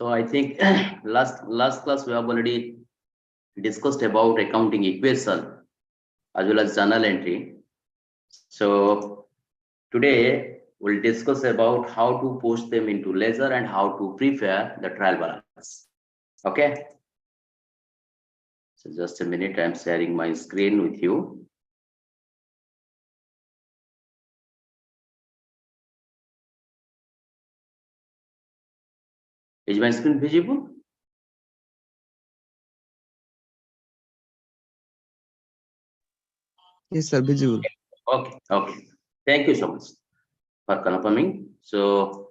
So I think last class we have already discussed about accounting equation as well as journal entry. So today we'll discuss about how to post them into ledger and how to prepare the trial balance. Okay. So just a minute, I'm sharing my screen with you. Is my screen visible? Yes, sir, visible. Okay. Thank you so much for confirming. So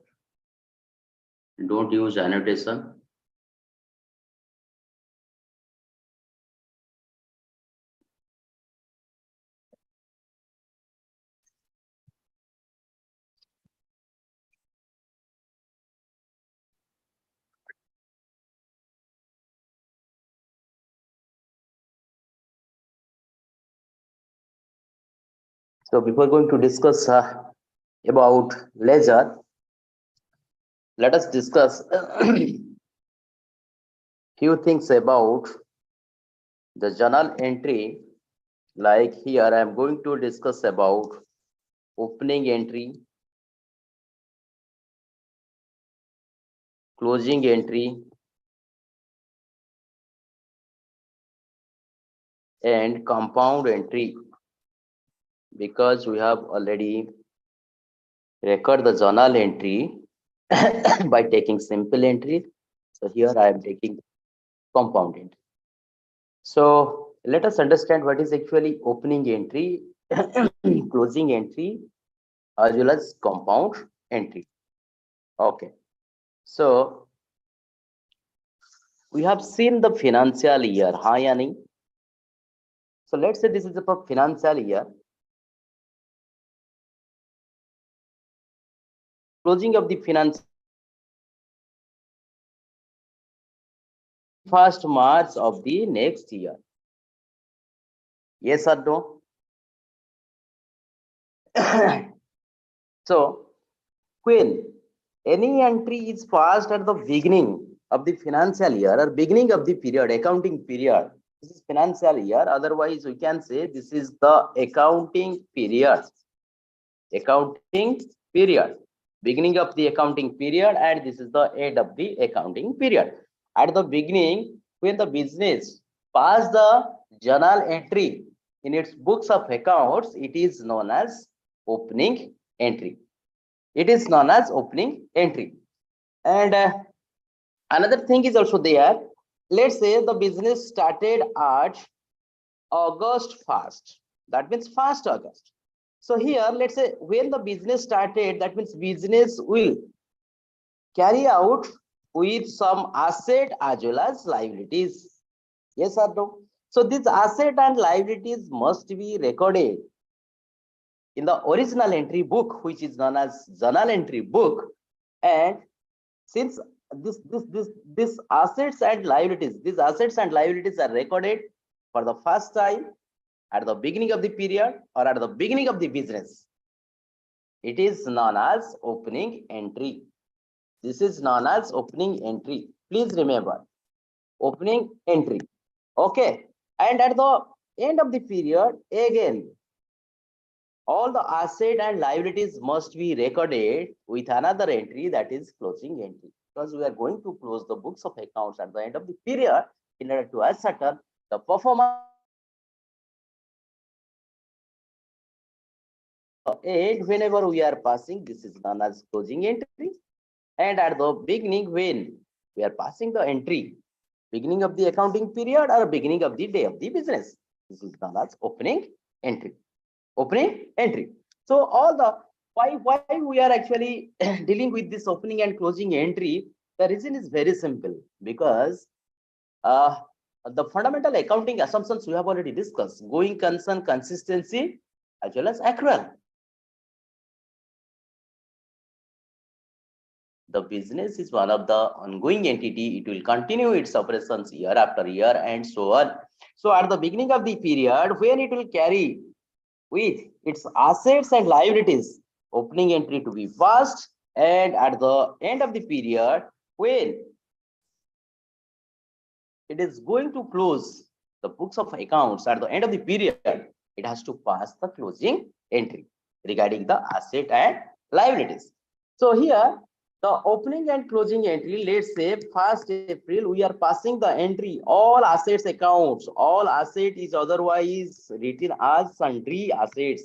don't use annotation. So before going to discuss about ledger, let us discuss few things about the journal entry. Like here, I am going to discuss about opening entry, closing entry, and compound entry, because we have already record the journal entry by taking simple entry. So here I am taking compound entry. So let us understand what is actually opening entry, closing entry, as well as compound entry. Okay. So we have seen the financial year. Hi, Annie. So let's say this is a financial year. Closing of the finance 1st March of the next year. Yes or no? So when any entry is passed at the beginning of the financial year or beginning of the period, accounting period, this is financial year. Otherwise, we can say this is the accounting period. Accounting period. Beginning of the accounting period, and this is the end of the accounting period. At the beginning, when the business pass the journal entry in its books of accounts, it is known as opening entry. It is known as opening entry. And another thing is also there. Let's say the business started at August 1st. That means 1st August. So here, let's say when the business started, that means business will carry out with some asset as well as liabilities. Yes or no? So this asset and liabilities must be recorded in the original entry book, which is known as journal entry book. And since this assets and liabilities, these assets and liabilities are recorded for the first time at the beginning of the period or at the beginning of the business, it is known as opening entry. This is known as opening entry. Please remember, opening entry. Okay. And at the end of the period, again, all the asset and liabilities must be recorded with another entry, that is closing entry. Because we are going to close the books of accounts at the end of the period in order to ascertain the performance. And whenever we are passing, this is known as closing entry. And at the beginning, when we are passing the entry, beginning of the accounting period or beginning of the day of the business, this is known as opening entry. Opening entry. So all the why we are actually dealing with this opening and closing entry, the reason is very simple, because the fundamental accounting assumptions we have already discussed: going concern, consistency, as well as accrual. The business is one of the ongoing entity. It will continue its operations year after year and so on. So at the beginning of the period, when it will carry with its assets and liabilities, opening entry to be passed, and at the end of the period, when it is going to close the books of accounts at the end of the period, it has to pass the closing entry regarding the asset and liabilities. So here, the opening and closing entry, let's say 1st April, we are passing the entry, all assets accounts, all asset is otherwise written as sundry assets.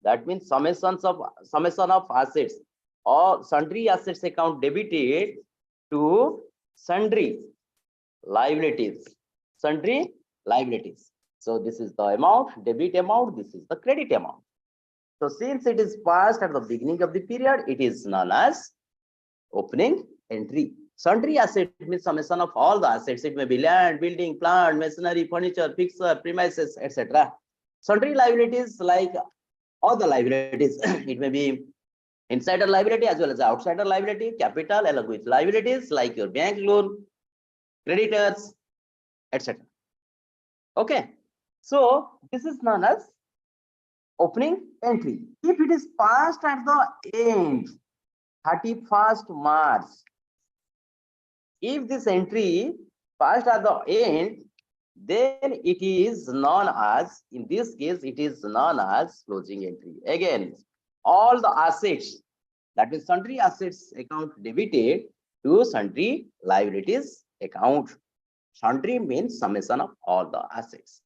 That means summation of assets or sundry assets account debited to sundry liabilities. Sundry liabilities. So this is the amount, debit amount, this is the credit amount. So since it is passed at the beginning of the period, it is known as opening entry. Sundry asset means summation of all the assets. It may be land, building, plant, machinery, furniture, fixture, premises, etc. Sundry liabilities, like all the liabilities, it may be insider liability as well as outsider liability, capital along with liabilities like your bank loan, creditors, etc. Okay, so this is known as opening entry. If it is passed at the end, 31st March, if this entry passed at the end, then it is known as, in this case, it is known as closing entry. Again, all the assets, that is sundry assets account debited to sundry liabilities account. Sundry means summation of all the assets.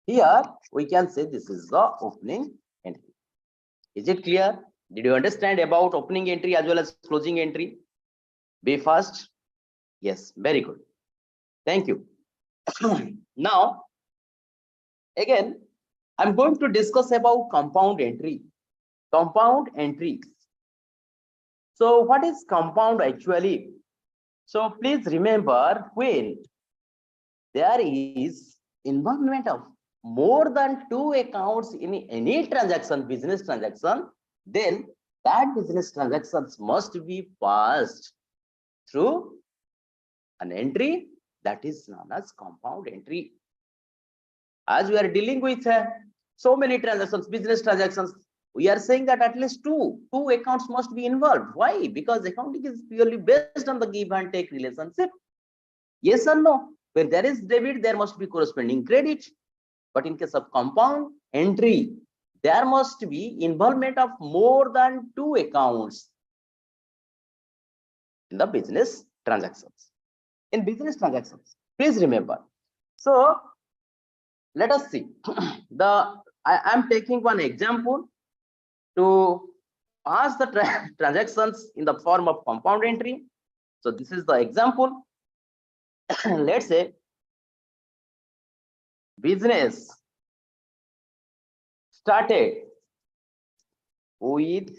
Here we can say this is the opening entry. Is it clear? Did you understand about opening entry as well as closing entry? Be fast. Yes, very good. Thank you. Now, again, I'm going to discuss about compound entry. Compound entry. So what is compound actually? So please remember, when there is involvement of more than 2 accounts in any transaction, business transaction, then that business transactions must be passed through an entry that is known as compound entry. As we are dealing with so many transactions, business transactions, we are saying that at least two accounts must be involved. Why? Because accounting is purely based on the give and take relationship. Yes or no? When there is debit, there must be corresponding credit. But in case of compound entry, there must be involvement of more than 2 accounts in the business transactions. In business transactions, please remember. So let us see. I am taking one example to pass the transactions in the form of compound entry. So this is the example. Let's say business started with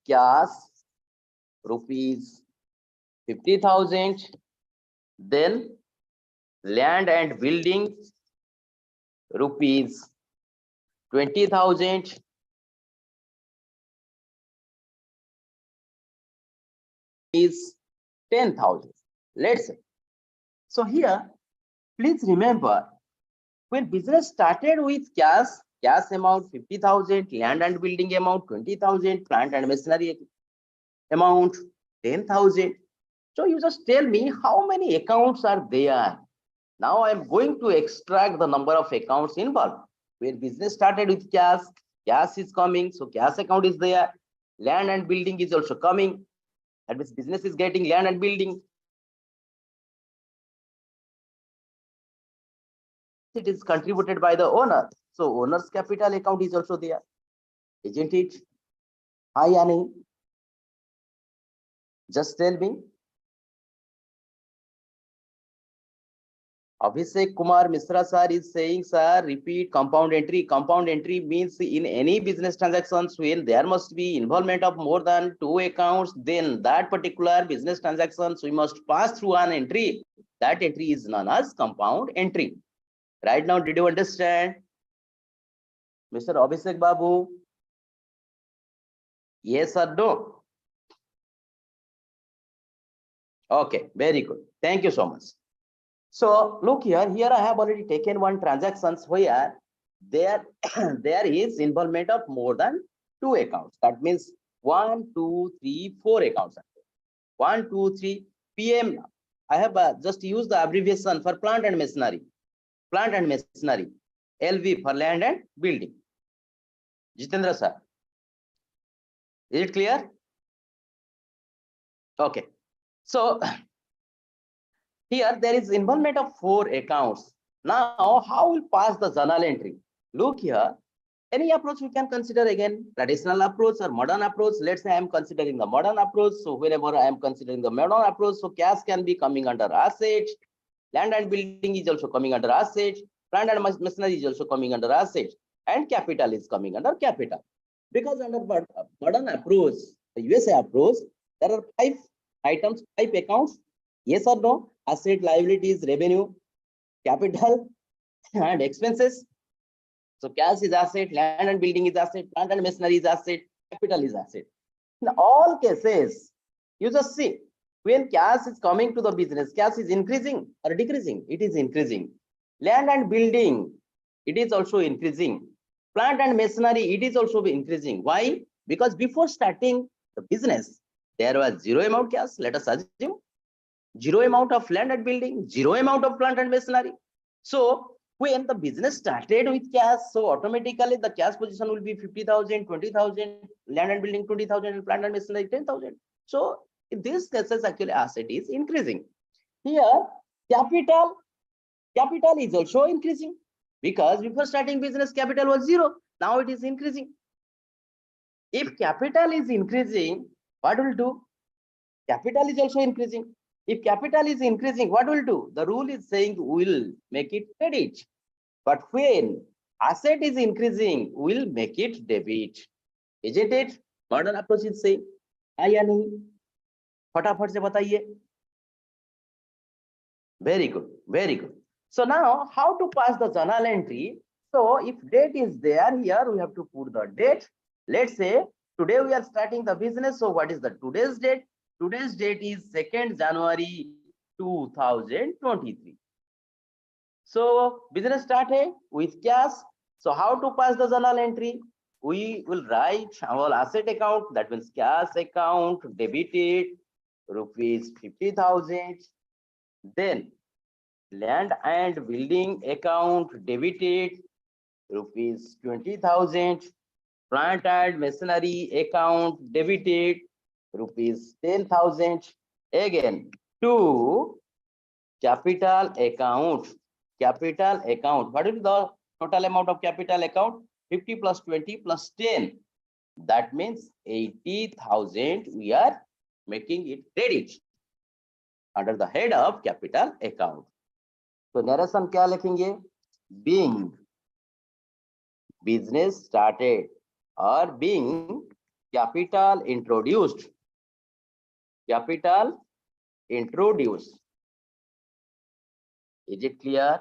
cash rupees 50,000, then land and building rupees 20,000, is 10,000. Let's say. So here, please remember, when business started with cash amount 50,000, land and building amount 20,000, plant and machinery amount 10,000. So you just tell me how many accounts are there. Now I am going to extract the number of accounts involved. When business started with cash is coming, so cash account is there. Land and building is also coming. That means business is getting land and building. It is contributed by the owner. So owner's capital account is also there. Isn't it? Hi, Annie. Just tell me. Abhishek Kumar Misra sir is saying, sir, repeat compound entry. Compound entry means in any business transactions when there must be involvement of more than 2 accounts, then that particular business transactions we must pass through an entry. That entry is known as compound entry. Right now, did you understand? Mr. Abhishek Babu? Yes or no? Okay, very good. Thank you so much. So look here, I have already taken one transactions where there is involvement of more than 2 accounts. That means 1, 2, 3, 4 accounts. 1, 2, 3 PM I have just used the abbreviation for plant and machinery. Plant and machinery. LV for land and building. Jitendra sir, is it clear? Okay. So here there is involvement of 4 accounts. Now, how will pass the journal entry? Look here. Any approach we can consider again, traditional approach or modern approach. Let's say I am considering the modern approach. So whenever I am considering the modern approach, so cash can be coming under asset, land and building is also coming under asset, plant and machinery is also coming under asset, and capital is coming under capital. Because under modern approach, the USA approach, there are 5 items, 5 accounts. Yes or no? Asset, liabilities, revenue, capital, and expenses. So cash is asset, land and building is asset, plant and machinery is asset, capital is asset. In all cases, you just see when cash is coming to the business, cash is increasing or decreasing? It is increasing. Land and building, it is also increasing. Plant and machinery, it is also increasing. Why? Because before starting the business, there was 0 amount cash. Let us assume 0 amount of land and building, 0 amount of plant and machinery. So when the business started with cash, so automatically the cash position will be 50,000, 20,000, land and building 20,000, and plant and machinery 10,000. So in this cases, actually asset is increasing. Here, capital is also increasing because before starting business, capital was 0. Now it is increasing. If capital is increasing, what will do? Capital is also increasing. If capital is increasing, what will do? The rule is saying will make it credit. But when asset is increasing, will make it debit. Isn't it? Modern approach is saying, या नहीं? फटाफट से बताइए. Very good, very good. So now, how to pass the journal entry? So if date is there, here we have to put the date. Let's say today we are starting the business. So what is the today's date? Today's date is 2nd January 2023. So business started with cash. So how to pass the journal entry? We will write our asset account, that means cash account debited rupees 50,000. Then land and building account debited rupees 20,000. Plant and machinery account debited rupees 10,000. Again, to capital account. Capital account. What is the total amount of capital account? 50 plus 20 plus 10. That means 80,000. We are making it credit under the head of capital account. So narration क्या लिखेंगे? Being business started or being capital introduced. Capital introduced. Is it clear?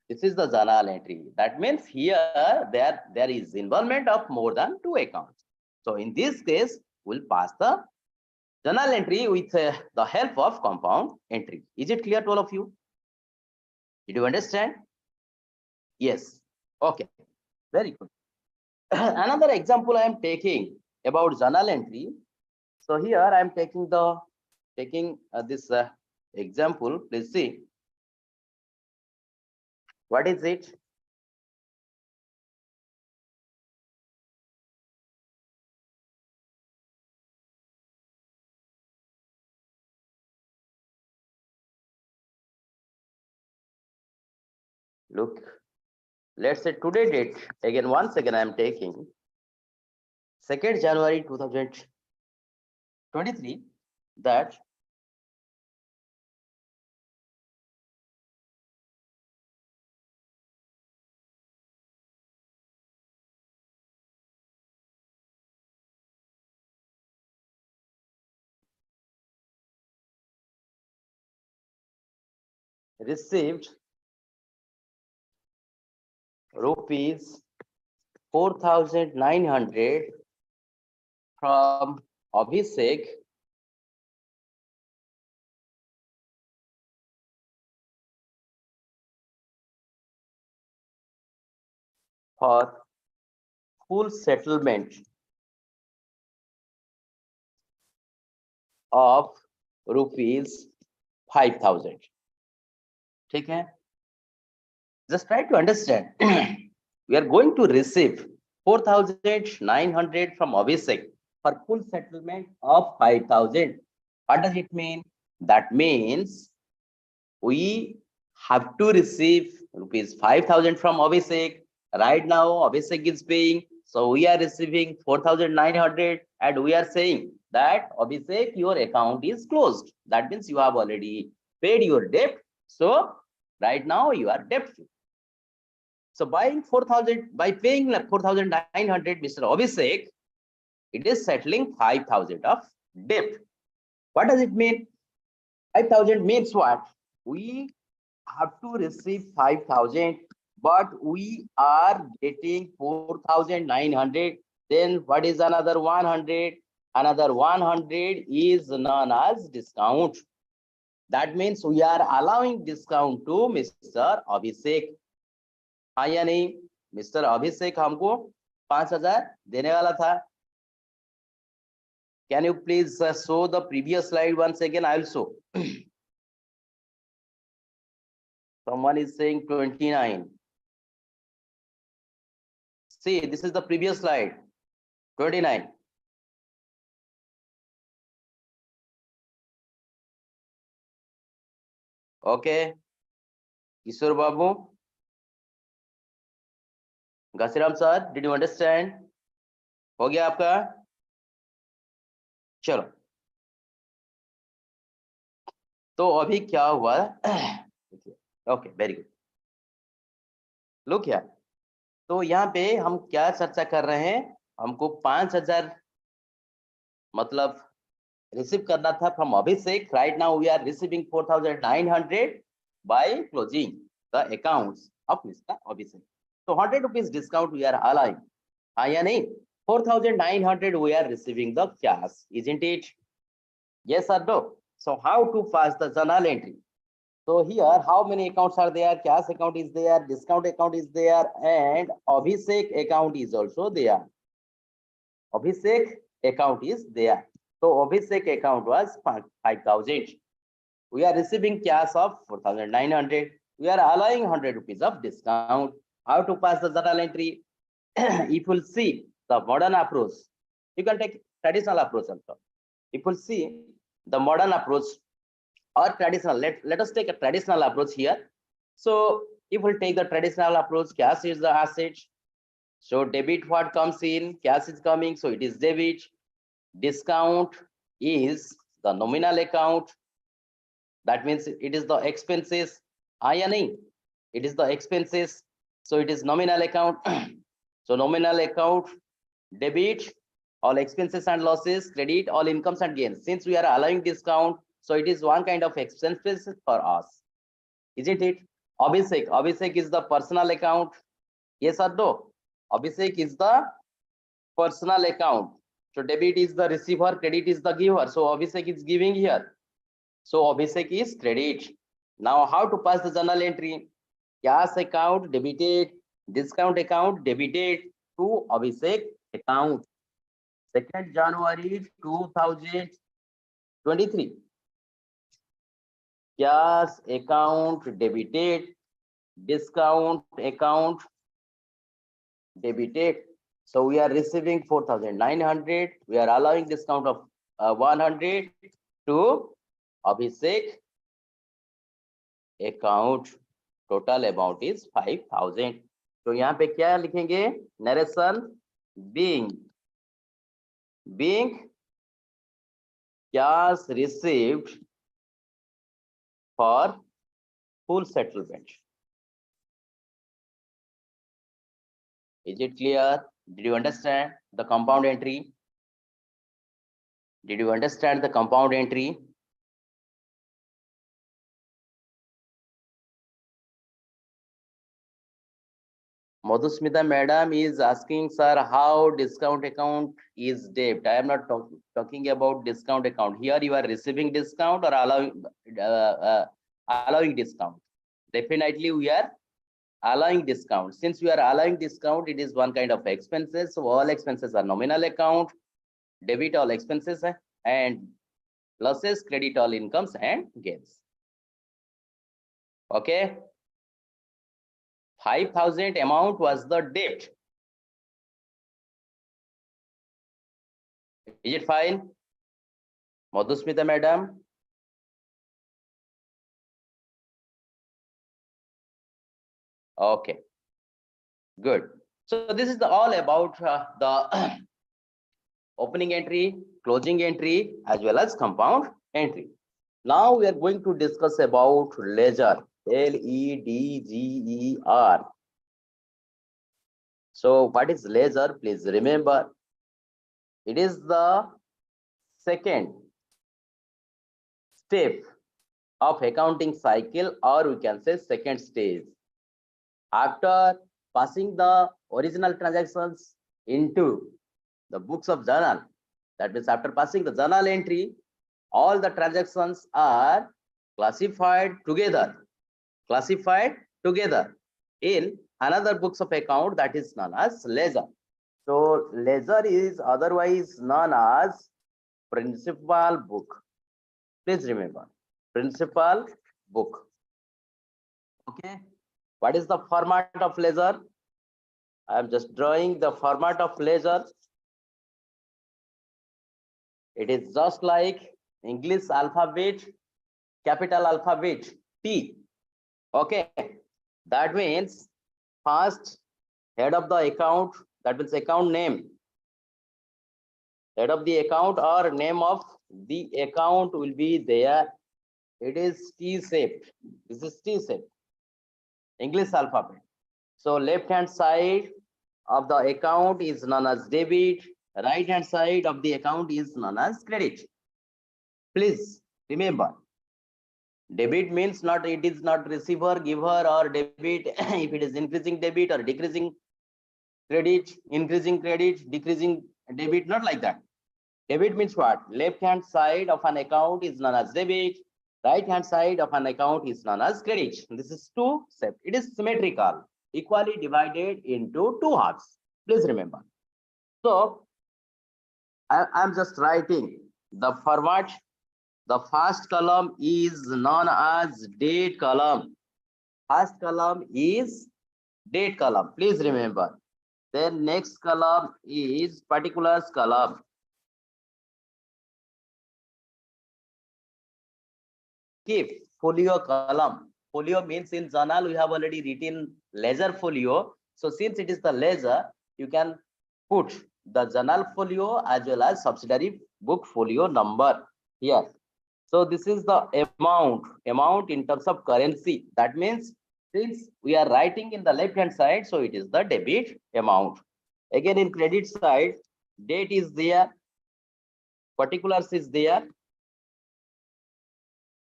This is the journal entry. That means here there is involvement of more than 2 accounts. So in this case, we'll pass the journal entry with the help of compound entry. Is it clear to all of you? Did you understand? Yes. Okay. Very good. Another example I am taking about journal entry. So here I am taking this example. Please see. What is it? Look, let's say today date. Again, once again, I am taking 2nd January 2023. That received rupees 4,900 from Abhishek for full settlement of rupees 5,000. ठीक है? Just try to understand. We are going to receive 4,900 from Abhishek for full settlement of 5,000. What does it mean? That means we have to receive rupees 5,000 from Abhishek. Right now, Abhishek is paying. So we are receiving 4,900 and we are saying that Abhishek, your account is closed. That means you have already paid your debt. So right now you are debt free. So buying 4,000, by paying 4,900, Mr. Abhishek, it is settling 5,000 of debt. What does it mean? 5,000 means what? We have to receive 5,000, but we are getting 4,900. Then what is another 100? Another 100 is known as discount. That means we are allowing discount to Mr. Abhishek. हाँ या नहीं? Mister अभिषेक हमको 5,000 देने वाला था. Can you please show the previous slide once again? I will show. Someone is saying 29. See, this is the previous slide. 29. Okay. Kishore Babu. Gasiram sir, did you understand? हो गया आपका? चलो. तो अभी क्या हुआ? Okay, very good. Look here. तो यहाँ पे हम क्या चर्चा कर रहे हैं? हमको 5,000 मतलब रिसीव करना था from Abhishek. Right now we are receiving 4,900 by closing the accounts of Mr. Abhishek. So 100 rupees discount we are allowing. हाँ या नहीं? 4,900 we are receiving the cash, isn't it? Yes or no? So how to pass the journal entry? So here, how many accounts are there? Cash account is there, discount account is there, and Abhishek account is also there. Abhishek account is there. So Abhishek account was 5,000. We are receiving cash of 4,900. We are allowing 100 rupees of discount. How to pass the journal entry? If you'll see the modern approach, you can take traditional approach also. If you'll see the modern approach or traditional, let us take a traditional approach here. So if we'll take the traditional approach, cash is the asset. So debit what comes in, cash is coming, so it is debit. Discount is the nominal account. That means it is the expenses. It is the expenses. So it is nominal account. So nominal account, debit, all expenses and losses, credit, all incomes and gains. Since we are allowing discount, so it is one kind of expenses for us, isn't it? Abhishek is the personal account. Yes or no? Abhishek is the personal account. So debit is the receiver, credit is the giver. So Abhishek is giving here. So Abhishek is credit. Now how to pass the journal entry? Cash account debited, discount account debited to Abhishek account. 2nd January 2023. Cash account debited, discount account debited. So we are receiving 4,900. We are allowing discount of 100 to Abhishek account. Total amount is 5,000. तो यहाँ पे क्या लिखेंगे? Narration being cash received for full settlement. Is it clear? Did you understand the compound entry? Did you understand the compound entry? Madhusmita madam is asking, sir, how discount account is debt? I am not talking about discount account. Here you are receiving discount or allowing discount. Definitely we are allowing discount. Since we are allowing discount, it is one kind of expenses. So all expenses are nominal account, debit all expenses and losses, credit all incomes and gains. Okay. 5,000 amount was the debt. Is it fine? Madhusmita madam? Okay, good. So this is all about the opening entry, closing entry, as well as compound entry. Now we are going to discuss about ledger, Ledger. So what is ledger? Please remember, it is the second step of accounting cycle, or we can say second stage. After passing the original transactions into the books of journal, that means after passing the journal entry, all the transactions are classified together in another books of account, that is known as ledger. So ledger is otherwise known as principal book. Please remember, principal book. Okay, what is the format of ledger? I am just drawing the format of ledger. It is just like English alphabet, capital alphabet T. Okay, that means first head of the account, that means account name. Head of the account or name of the account will be there. It is T-shaped. This is T-shaped, English alphabet. So left hand side of the account is known as debit. Right hand side of the account is known as credit. Please remember, debit means not, it is not receiver, giver, or debit. If it is increasing debit or decreasing credit, increasing credit, decreasing debit, not like that. Debit means what? Left hand side of an account is known as debit. Right hand side of an account is known as credit. This is two steps. It is symmetrical, equally divided into two halves. Please remember. So I'm just writing the format. The first column is known as date column. First column is date column. Please remember. Then next column is particulars column. Keep folio column. Folio means in journal we have already written ledger folio. So since it is the ledger, you can put the journal folio as well as subsidiary book folio number here. So this is the amount in terms of currency. That means since we are writing in the left hand side, so it is the debit amount. Again in credit side, date is there, particulars is there,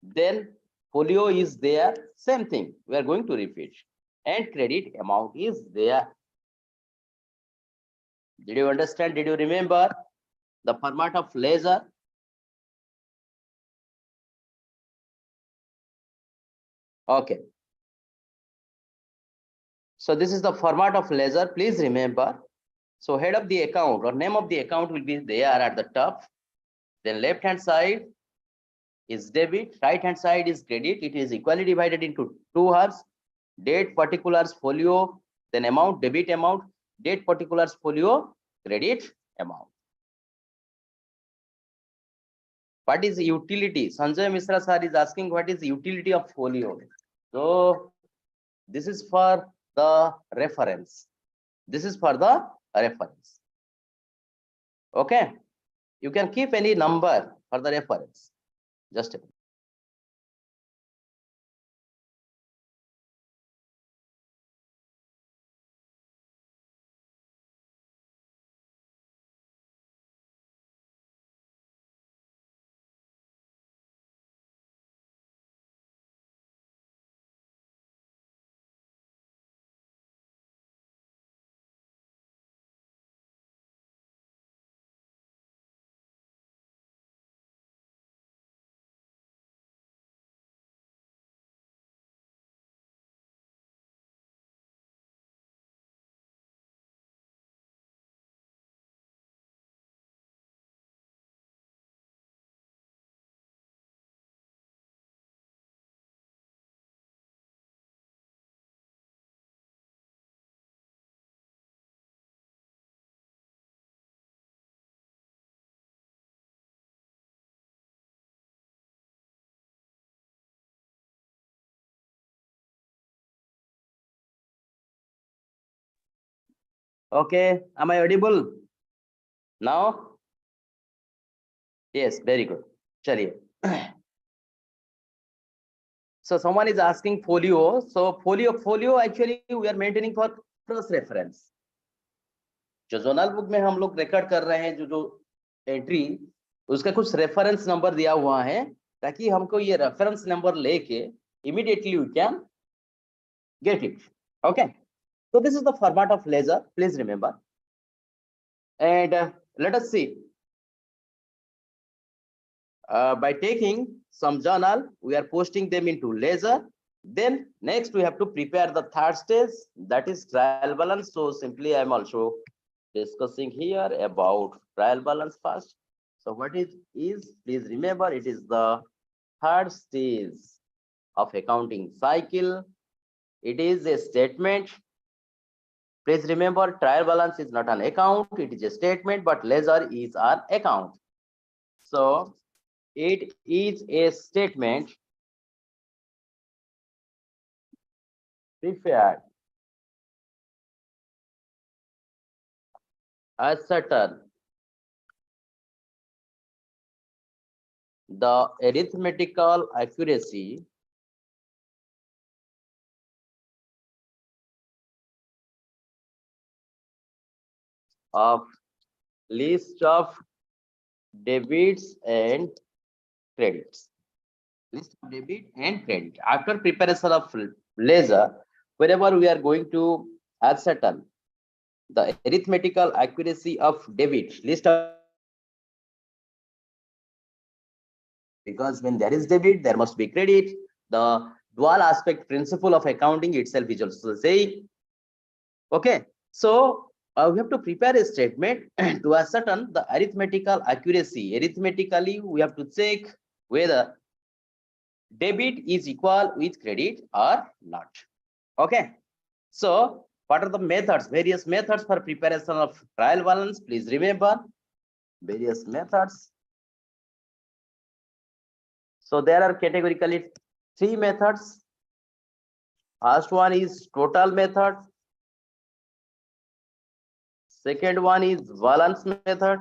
then folio is there, same thing we are going to repeat, and credit amount is there. Did you understand? Did you remember the format of ledger? Okay, so this is the format of ledger. Please remember. So head of the account or name of the account will be there at the top. Then left hand side is debit, right hand side is credit. It is equally divided into two halves. Date, particulars, folio, then amount, debit amount, date, particulars, folio, credit amount. What is utility? Sanjay Mishra sir is asking what is utility of folio. So this is for the reference. This is for the reference. Okay, you can keep any number for the reference. Just a minute. Okay, am I audible now? Yes, very good. Chaliye. So someone is asking folio. So folio actually we are maintaining for cross reference. जो zonal book में हम लोग record कर रहे हैं जो entry उसका कुछ रेफरेंस नंबर दिया हुआ है ताकि हमको ये रेफरेंस नंबर लेके immediately we can get it. Okay, so this is the format of ledger, please remember. And let us see. By taking some journal, we are posting them into ledger. Then next we have to prepare the third stage, that is trial balance. So simply I am also discussing here about trial balance first. So what it is, please remember, it is the third stage of accounting cycle. It is a statement. Please remember, trial balance is not an account, it is a statement, but ledger is an account. So it is a statement prepared ascertain the arithmetical accuracy of list of debits and credits. List of debit and credit. After preparation of ledger, whenever we are going to ascertain the arithmetical accuracy of debit, list of, because when there is debit, there must be credit. The dual aspect principle of accounting itself is also saying. Okay, so we have to prepare a statement to ascertain the arithmetical accuracy. Arithmetically, we have to check whether debit is equal with credit or not. Okay, so what are the methods? Various methods for preparation of trial balance. Please remember various methods. So there are categorically three methods. First one is total method. Second one is balance method.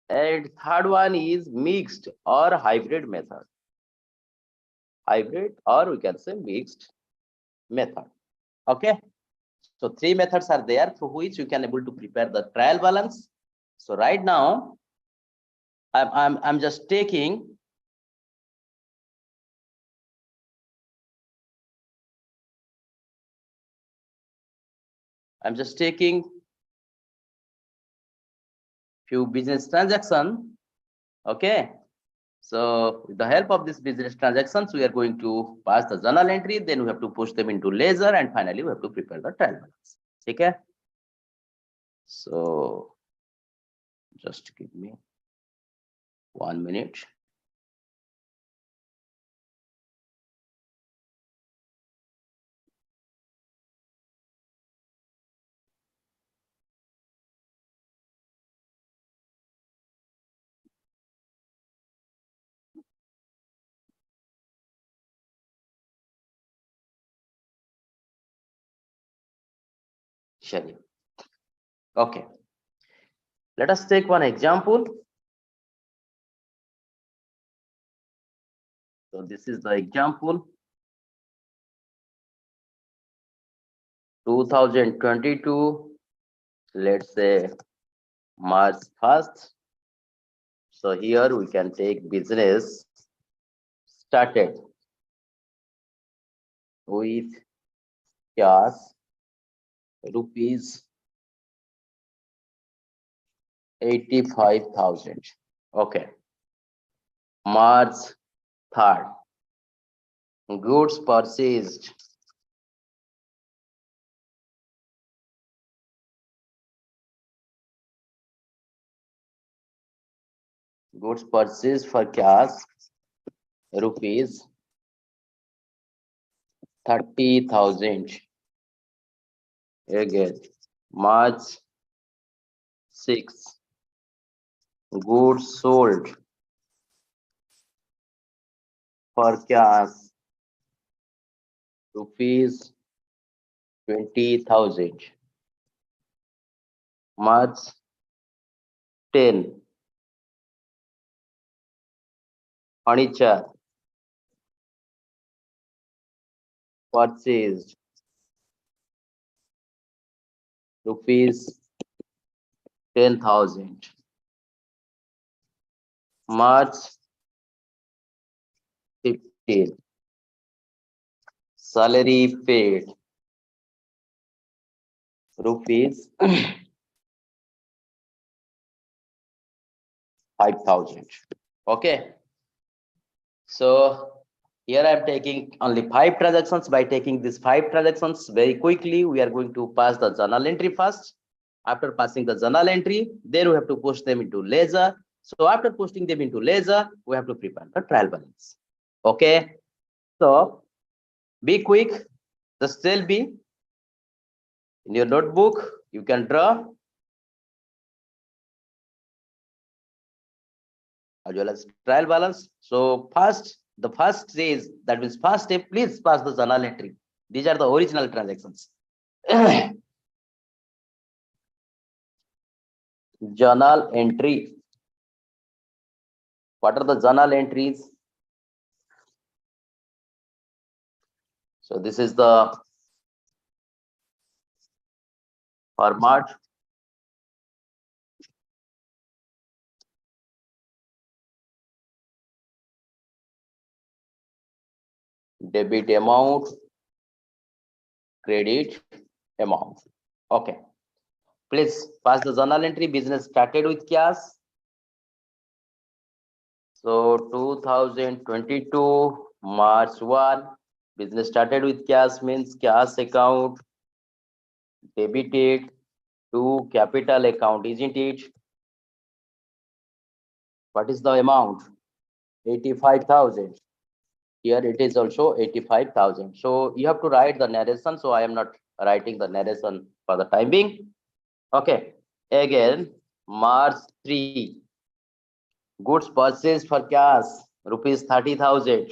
And third one is mixed or hybrid method. Hybrid, or we can say mixed method. Okay, so three methods are there through which you can able to prepare the trial balance. So right now I'm just taking few business transaction. Okay, so with the help of this business transactions, we are going to pass the journal entry, then we have to push them into ledger, and finally we have to prepare the trial balance. Okay, so just give me 1 minute. Sure. Okay, let us take one example. So this is the example. 2022, let's say March 1st. So here we can take business started with cash rupees 85,000. Okay, March 3rd, goods purchased for cash rupees 30,000. Again, March 6th, goods sold for cash rupees 20,000. March 10. Furniture purchased rupees 10,000. March 15. Salary paid rupees 5,000. Okay. So here I am taking only 5 transactions. By taking these 5 transactions very quickly, we are going to pass the journal entry first. After passing the journal entry, then we have to post them into ledger. So after posting them into ledger, we have to prepare the trial balance. Okay. So be quick. Just tell me in your notebook, you can draw as well as trial balance. So first, the first is that means first step, please pass the journal entry. These are the original transactions. Journal entry. What are the journal entries? So this is the format. Debit amount, credit amount. Okay. Please pass the journal entry. Business started with cash. So 2022 March 1, business started with cash means cash account debited to capital account, isn't it? What is the amount? 85,000. Here it is also 85,000. So you have to write the narration. So I am not writing the narration for the time being. Okay. Again, March 3, goods purchased for cash, rupees 30,000.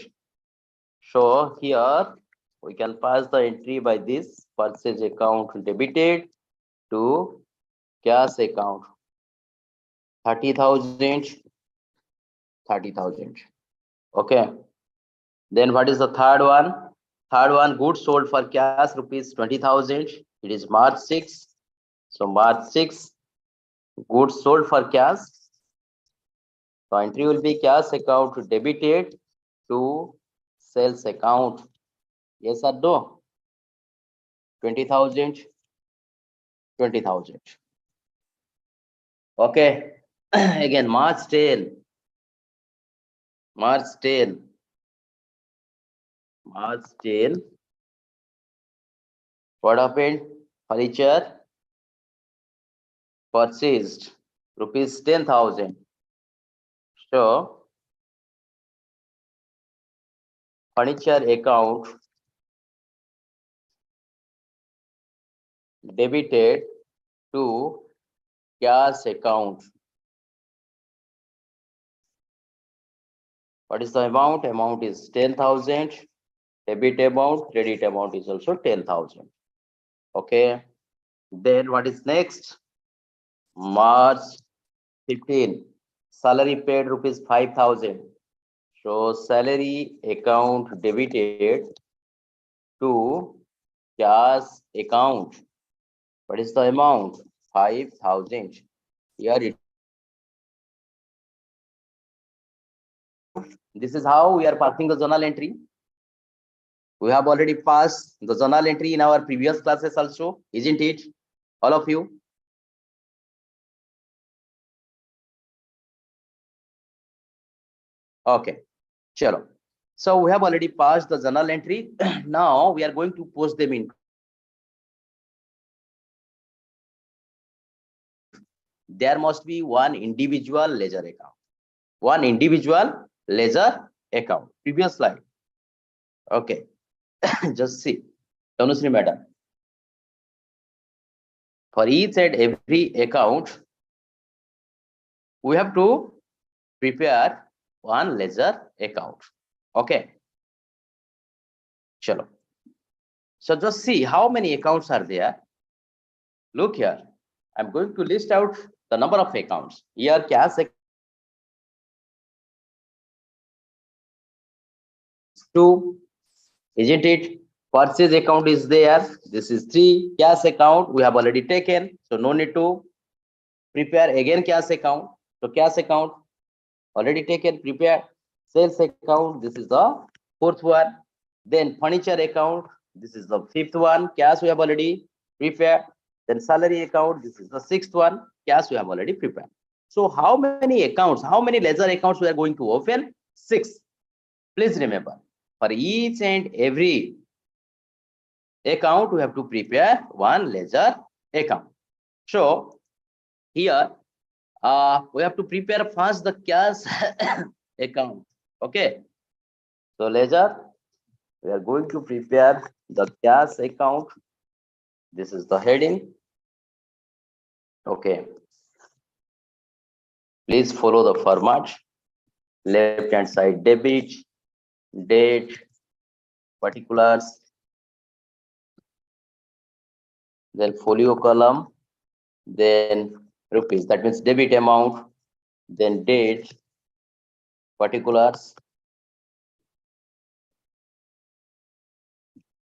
So here we can pass the entry by this purchase account debited to cash account 30,000. 30,000. Okay. Then what is the third one? Third one, goods sold for cash rupees 20,000. It is March 6. So March 6, goods sold for cash. So entry will be cash account debited to sales account. Yes or no? 20,000. 20,000. Okay. Again, March 10. March 10. March 10. What happened? Furniture purchased rupees 10,000. So furniture account debited to cash account. What is the amount? Amount is 10,000. Debit amount, credit amount is also 10,000. Okay. Then what is next? March 15. Salary paid rupees 5,000. So salary account debited to cash account. What is the amount? 5,000. Here it. This is how we are passing the journal entry. We have already passed the journal entry in our previous classes also, isn't it? All of you. Okay. Chalo. So we have already passed the journal entry. Now we are going to post them in. There must be one individual ledger account. One individual ledger account. Previous slide. Okay. Just see. Tanushree madam. For each and every account, we have to prepare one ledger account. Okay. Chalo. So just see how many accounts are there. Look here, I'm going to list out the number of accounts. Here cash two, isn't it? Purchase account is there. This is 3. Cash account we have already taken, so no need to prepare again cash account. So cash account already taken, prepared. Sales account, this is the 4th one. Then furniture account, this is the 5th one. Cash we have already prepared. Then salary account, this is the 6th one. Cash we have already prepared. So how many accounts, how many ledger accounts we are going to open? 6. Please remember, for each and every account we have to prepare one ledger account. So here we have to prepare first the cash account. Okay, so ledger, we are going to prepare the cash account. This is the heading. Okay, please follow the format. Left hand side debit, date, particulars, then folio column, then rupees, that means debit amount, then date, particulars,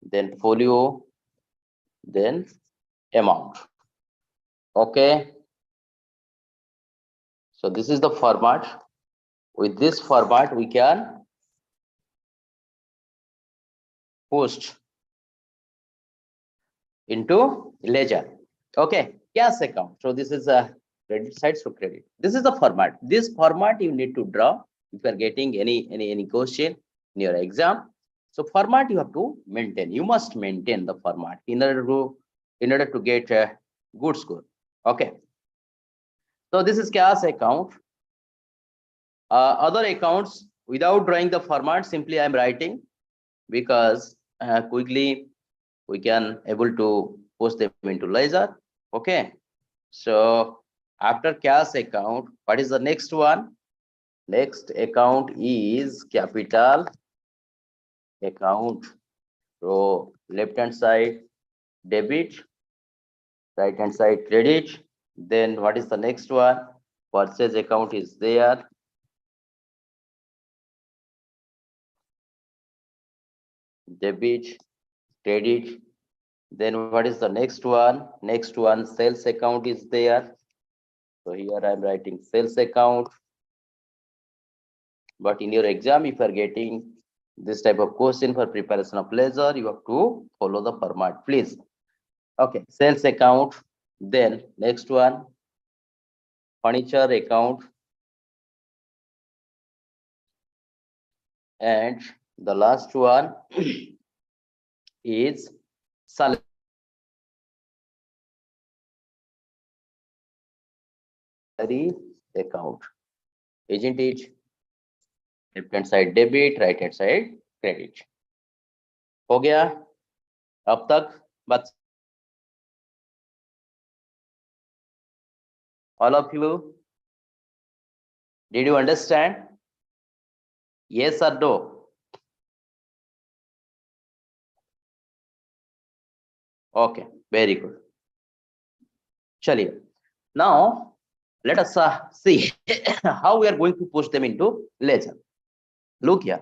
then folio, then amount. Okay, so this is the format. With this format we can post into ledger. Okay, cash account. So this is a credit side, so credit. This is the format. This format you need to draw if you are getting any question in your exam. So format you have to maintain. You must maintain the format in order to get a good score. Okay. So this is cash account. Other accounts without drawing the format, simply I am writing because quickly we can able to post them into ledger. Okay, so after cash account, what is the next one? Next account is capital account. So left hand side debit, right hand side credit. Then what is the next one? Purchase account is there. Debit, credit. Then what is the next one? Next one, sales account is there. So here I'm writing sales account. But in your exam, if you are getting this type of question for preparation of ledger, you have to follow the format, please. Okay, sales account. Then next one, furniture account. And the last one is salary account, isn't it? Left hand side debit, right hand side credit. हो गया अब तक? But all of you, did you understand? Yes or no? Okay, very good. Chaliye. Now let us see how we are going to push them into ledger. Look here.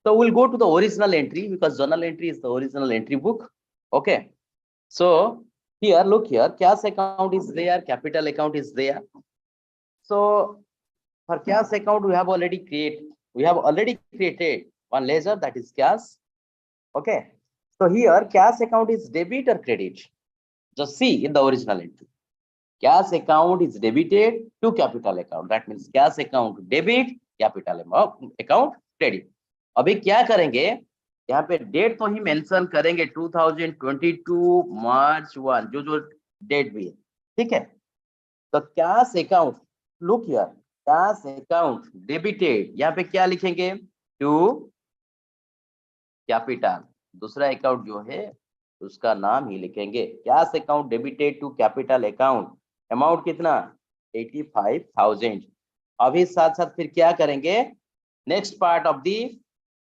So we'll go to the original entry because journal entry is the original entry book. Okay. So here, look here, cash account is there, capital account is there. So for cash account, we have already created one ledger, that is cash. Okay. So here cash account is debit or credit. Just see in the original entry. Cash account is debited to capital account. That means cash account debit, capital account credit. अभी क्या करेंगे, यहाँ पे date तो ही mention करेंगे 2022 मार्च 1 जो date भी है, ठीक है. तो cash account, look here, cash account debited, यहाँ पे क्या लिखेंगे? To capital. दूसरा अकाउंट जो है उसका नाम ही लिखेंगे. Cash account debited to capital account. Amount कितना? 85,000. अभी साथ साथ फिर क्या करेंगे? Next part of the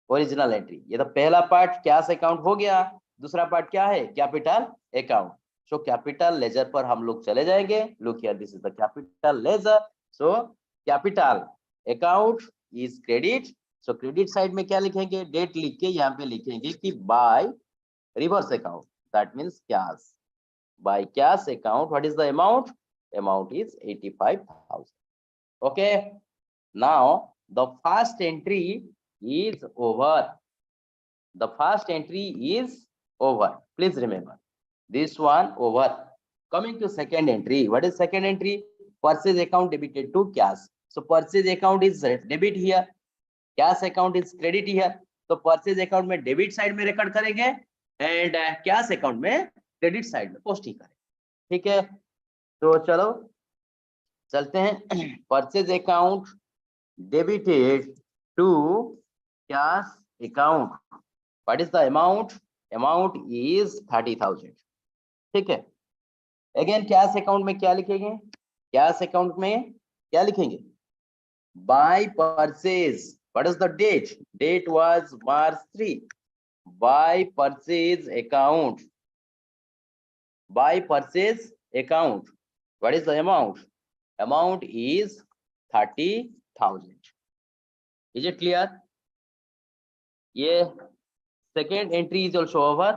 original entry. ये तो पहला पार्ट कैश अकाउंट हो गया. दूसरा पार्ट क्या है, capital account. So capital ledger पर हम लोग चले जाएंगे। Look here, this is the capital ledger. So capital account is credit. So credit side में क्या लिखेंगे, डेट लिख के यहाँ पे लिखेंगे कि by reverse account, that means cash. By cash account, what is the amount, amount is 85,000। Okay, now the first entry is over. The first entry is over. Please remember this one over. Coming to second entry, what is second entry, purchase account debited to cash. So purchase account is debit here, cash account is credit here. तो purchase account में debit side में record करेंगे and cash account में credit side में post ही करेंगे। ठीक है, तो चलो चलते हैं। purchase account debited to cash account, what is the amount, amount is 30,000। ठीक है, अगेन कैश अकाउंट में क्या लिखेंगे, कैश अकाउंट में क्या लिखेंगे, by purchase, what is the date, date was March 3, by purchase account, by purchase account, what is the amount, amount is 30,000। Is it clear, ये second entry is also over.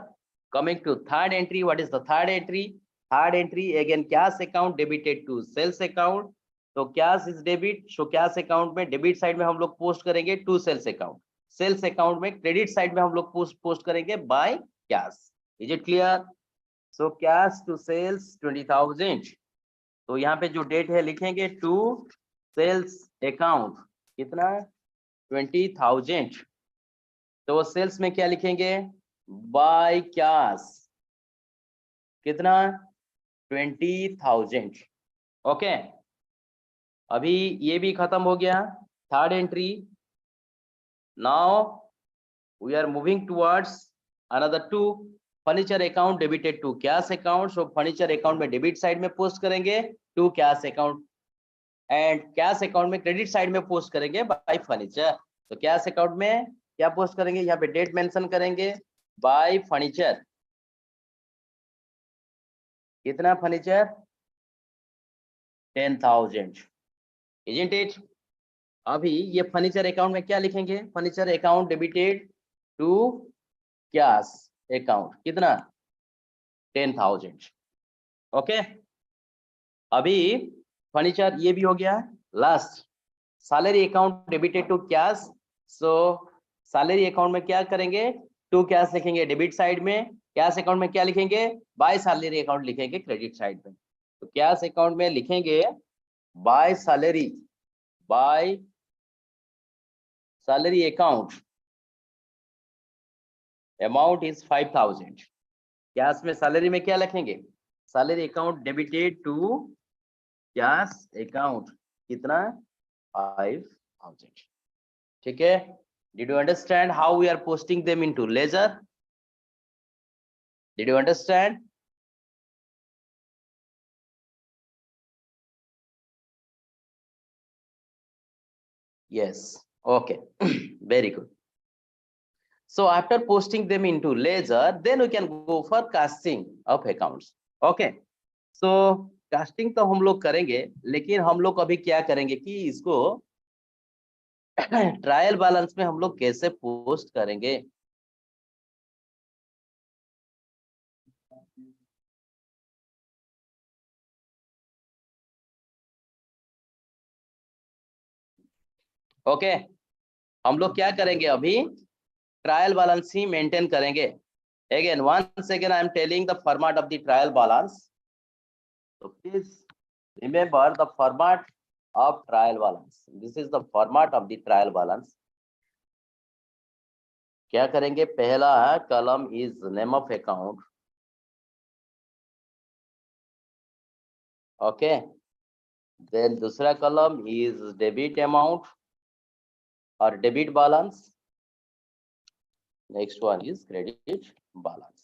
Coming to third entry, what is the third entry, third entry again cash account debited to sales account। तो cash is debit, so cash account में debit side में हम लोग post करेंगे to sales account, sales account में credit side में हम लोग पोस्ट करेंगे by cash. Is it clear, so cash to sales 20,000। तो यहाँ पे जो डेट है लिखेंगे टू सेल्स अकाउंट, कितना 20,000। तो सेल्स में क्या लिखेंगे, बाय कैश, कितना 20,000। ओके, अभी ये भी खत्म हो गया third entry. Now we are moving towards another two, furniture account debited to cash account. So furniture account में डेबिट साइड में पोस्ट करेंगे to cash account and cash account में क्रेडिट साइड में पोस्ट करेंगे बाय फर्नीचर। तो cash account में क्या post करेंगे, यहाँ पे डेट मेंशन करेंगे बाय फर्नीचर, कितना फर्नीचर 10,000। इजंट इट, अभी ये फर्नीचर अकाउंट में क्या लिखेंगे, furniture account debited to cash account, कितना 10,000। ओके, अभी फर्नीचर ये भी हो गया। Last salary account debited to cash. So salary account में क्या करेंगे, टू कैश लिखेंगे डेबिट साइड में, कैश अकाउंट में क्या लिखेंगे, बाय सैलरी अकाउंट लिखेंगे क्रेडिट साइड में। तो कैश अकाउंट में लिखेंगे by salary, by salary account, amount is 5,000। Cash में सैलरी में क्या लिखेंगे, salary account debited to cash account, कितना 5,000। ठीक है, did you understand how we are posting them into ledger, did you understand? Yes, okay, very good. So after posting them into ledger, then we can go for casting of accounts. Okay, so casting तो हम लोग करेंगे, लेकिन हम लोग अभी क्या करेंगे कि इसको ट्रायल बैलेंस में हम लोग कैसे पोस्ट करेंगे। ओके, हम लोग क्या करेंगे अभी, ट्रायल बैलेंस ही मेंटेन करेंगे। Again once again I am telling the format of the trial balance, so please remember the format of trial balance. This is the format of the trial balance. क्या करेंगे, पहला column is name of account, okay, then दूसरा column is debit amount और debit balance, next one is credit balance.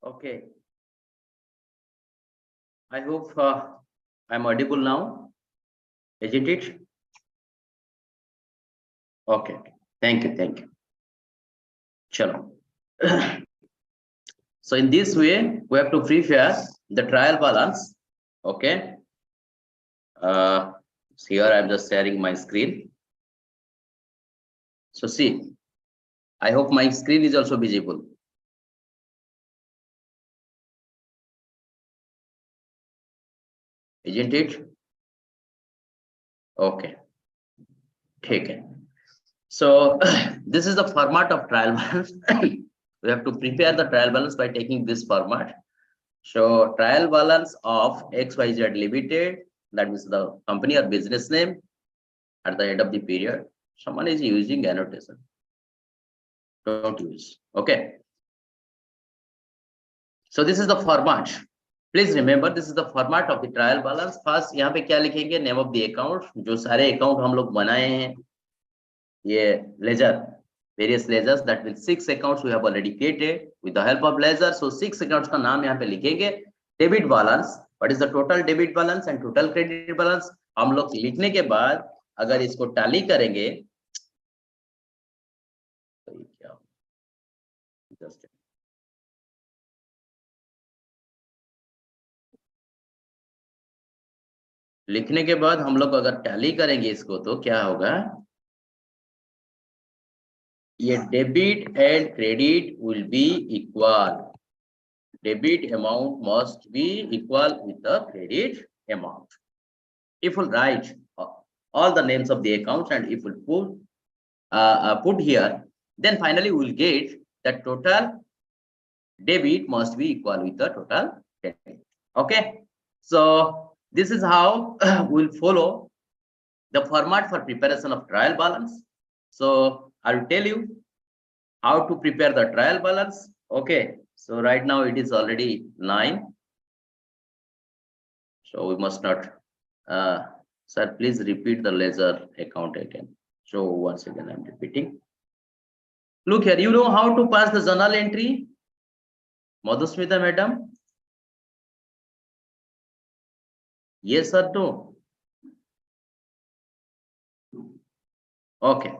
Okay. I hope I'm audible now, isn't it? Okay. Thank you. Thank you. Chalo. So in this way, we have to prepare the trial balance. Okay. Uh, Here I'm just sharing my screen. So see, I hope my screen is also visible. Isn't it? Okay. Okay. So this is the format of trial balance. We have to prepare the trial balance by taking this format. So trial balance of XYZ Limited, that means the company or business name at the end of the period. Someone is using annotation. Don't use. Okay. So this is the format. Please remember, this is the format of the trial balance. First, यहाँ पे क्या लिखेंगे? Name of the account. जो सारे account हम लोग बनाए हैं, ये ledger, various ledgers, that means 6 accounts we have already created with the help of ledger. So 6 accounts का नाम यहाँ पे लिखेंगे. Debit balance, what is the total debit balance and total credit balance? हम लोग लिखने के बाद अगर इसको टैली करेंगे तो ये क्या? Just लिखने के बाद हम लोग अगर टैली करेंगे इसको तो क्या होगा? ये debit and credit will be equal. Debit amount must be equal with the credit amount. If we'll write all the names of the accounts and if we'll put here, then finally we'll get that total debit must be equal with the total credit. Okay, so this is how we'll follow the format for preparation of trial balance. So I'll tell you how to prepare the trial balance. Okay, so right now it is already 9. So we must not, sir, please repeat the ledger account again. So once again, I'm repeating. Look here, you know how to pass the journal entry? Madhusmita madam? Yes or no? Okay.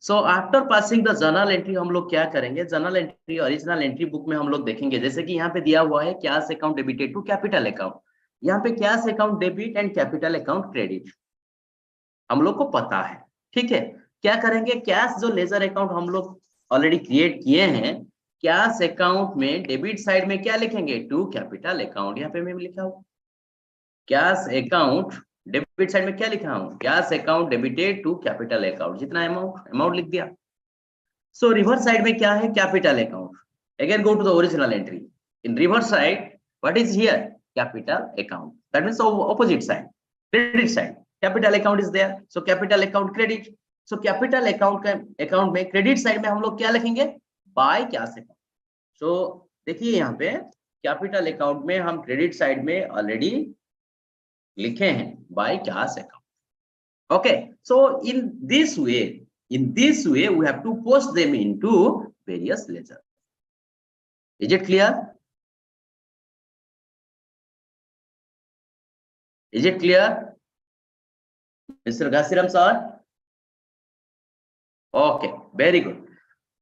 So after passing the journal entry, हम लोग क्या करेंगे? Journal entry, original entry book में हम लोग देखेंगे, जैसे कि यहाँ पे दिया हुआ है cash account debited to capital account. यहाँ पे cash account debit and capital account credit हम लोग को पता है. ठीक है, क्या करेंगे? कैश जो लेजर अकाउंट हम लोग ऑलरेडी क्रिएट किए हैं, कैश अकाउंट में डेबिट साइड में क्या लिखेंगे? To capital account. यहाँ पे मैं लिखा हूँ कैश अकाउंट, डेबिट साइड में क्या लिखा हूँ? Cash account debited to capital account. जितना अमाउंट लिख दिया. सो रिवर्स साइड में क्या है? Capital account. Again go to the original entry. In reverse side what is here? Capital account. That means opposite side, credit side. Capital account is there, so capital account credit. So capital account का account में credit side में हम लोग क्या लिखेंगे? Bye cash account. सो देखिए यहाँ पे कैपिटल अकाउंट में हम क्रेडिट साइड में ऑलरेडी लिखे हैं bye cash account. Okay, so in this way we have to post them into various ledger. Is it clear? Is it clear, Mr. Gasiram sir? Okay, very good.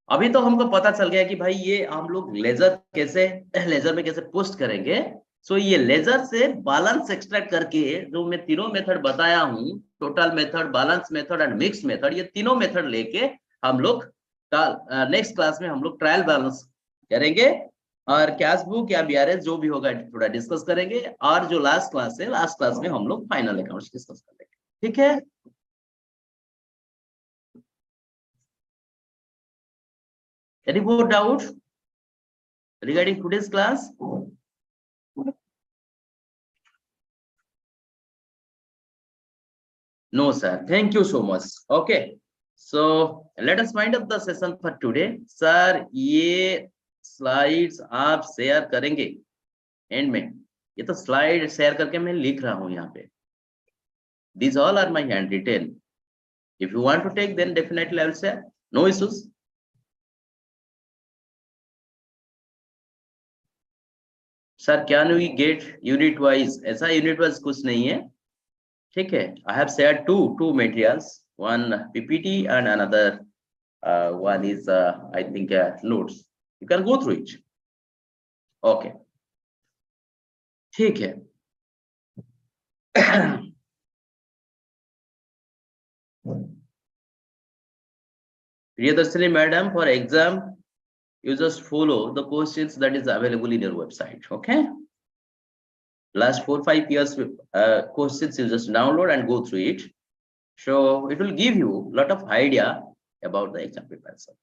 अभी तो हमको पता चल गया कि भाई ये हम लोग लेजर में कैसे पोस्ट करेंगे. सो ये लेजर से बैलेंस एक्सट्रैक्ट करके जो मैं तीनों मेथड बताया हूँ, total method, balance method and mix method, ये तीनों मेथड लेके हम लोग नेक्स्ट क्लास में हम लोग ट्रायल बैलेंस करेंगे और कैश बुक या बीआरएस जो भी होगा थोड़ा डिस्कस करेंगे. और जो लास्ट क्लास में हम लोग फाइनल अकाउंट्स डिस्कस कर लेंगे. ठीक है? Any more doubt regarding today's class? No, sir. Thank you so much. Okay. So let us wind up the session for today. Sir, ये slides आप शेयर करेंगे एंड में. ये तो स्लाइड शेयर करके मैं लिख रहा हूँ यहाँ पे. These all are my handwritten. If you want to take, then definitely I will share. No issues. Sir can we get unit wise? ऐसा यूनिट वाइज कुछ नहीं है, ठीक है. I have shared two materials, one PPT and another one is I think notes. You can go through it. Okay, ठीक है. Priyadarshini madam, for exam you just follow the questions that is available in your website. Okay, last 4-5 years questions you just download and go through it, so it will give you a lot of idea about the exam preparation.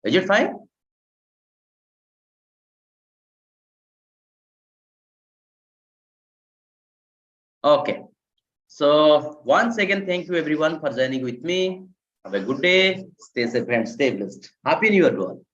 Is it fine? Okay, so once again thank you everyone for joining with me. Have a good day, stay safe and stay blessed. Happy New Year to all.